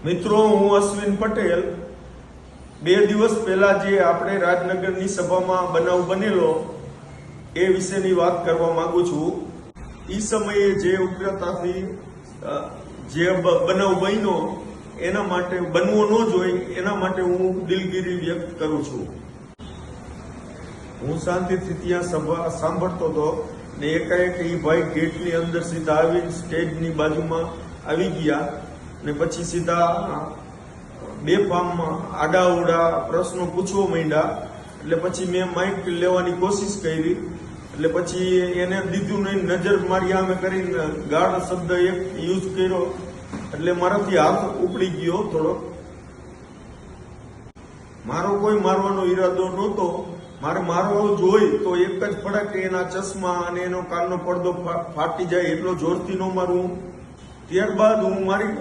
મિત્રો, હું અશ્વિન પટેલ બે દિવસ પહેલા જે આપણે રાજનગરની સભામાં બનાવ બનેલો એ વિશેની વાત કરવા માંગુ છું। એ સમયે જે ઉગ્રતાથી જે બનાવ બન્યો એના માટે બનવો ન જોઈએ એના માટે હું દિલગીરી વ્યક્ત કરું છું। હું શાંતિથી ત્યાં સભા સાંભળતો હતો ને એકાએક એ ભાઈ ગેટની અંદર સીધા આવીને સ્ટેજની બાજુમાં આવી ગયા ને પછી સીધા બેફામમાં આડાઅવડા પ્રશ્નો પૂછવા માંડ્યા। એટલે પછી મેં માઇક લેવાની કોશિશ કરી, એટલે પછી એને દીધું નહીં, નજર મારી સામે કરીને ગાઢ શબ્દ એક યુઝ કર્યો, એટલે મારાથી હાથ ઉપડી ગયો થોડો। મારો કોઈ મારવાનો ઈરાદો નહોતો, મારે મારવો જોઈ તો એક જ ફડક એના ચશ્મા અને એનો કાનનો પડદો ફાટી જાય એટલો જોરથી ન મારું। ત્યારબાદ હું મારી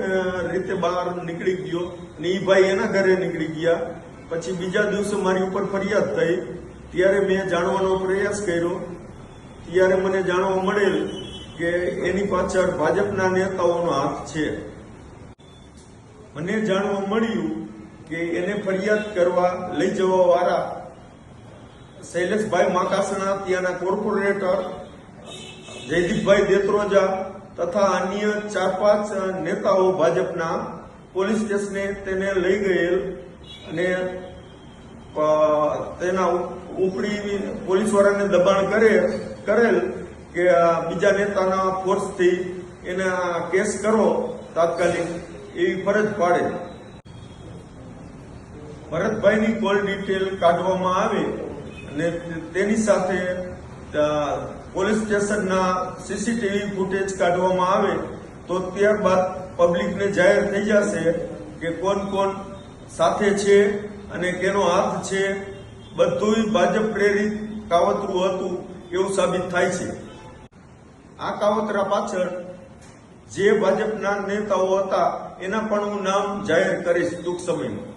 રીતે બહાર નીકળી ગયો ને એ ભાઈ એના ઘરે નીકળી ગયા। પછી બીજા દિવસે મારી ઉપર ફરિયાદ થઈ, ત્યારે મેં જાણવાનો પ્રયાસ કર્યો, ત્યારે મને જાણવા મળેલ કે એની પાછળ ભાજપના નેતાઓનો હાથ છે। મને જાણવા મળ્યું કે એને ફરિયાદ કરવા લઈ જવા વાળા શૈલેષભાઈ માકાસણા, ત્યાંના કોર્પોરેટર જયદીપભાઈ દેત્રોજા તથા અન્ય 4-5 નેતાઓ ભાજપના પોલીસ સ્ટેશને તેને લઈ ગયેલ અને તેના ઉપરી પોલીસ વાળાને દબાણ કરેલ કે બીજા નેતાના ફોર્સથી એને કેસ કરો તાત્કાલિક એવી ફરજ પાડે। ભરતભાઈની કોલ ડિટેલ કાઢવામાં આવે અને તેની સાથે પોલીસ સ્ટેશનના સીસીટીવી ફૂટેજ કાઢવામાં આવે તો ત્યારબાદ પબ્લિકને જાહેર થઈ જશે કે કોણ કોણ સાથે છે અને કેનો હાથ છે। બધું ભાજપ પ્રેરિત કાવતરું હતું એવું સાબિત થાય છે। આ કાવતરા પાછળ જે ભાજપના નેતાઓ હતા એના પણ હું નામ જાહેર કરીશ ટૂંક સમયમાં।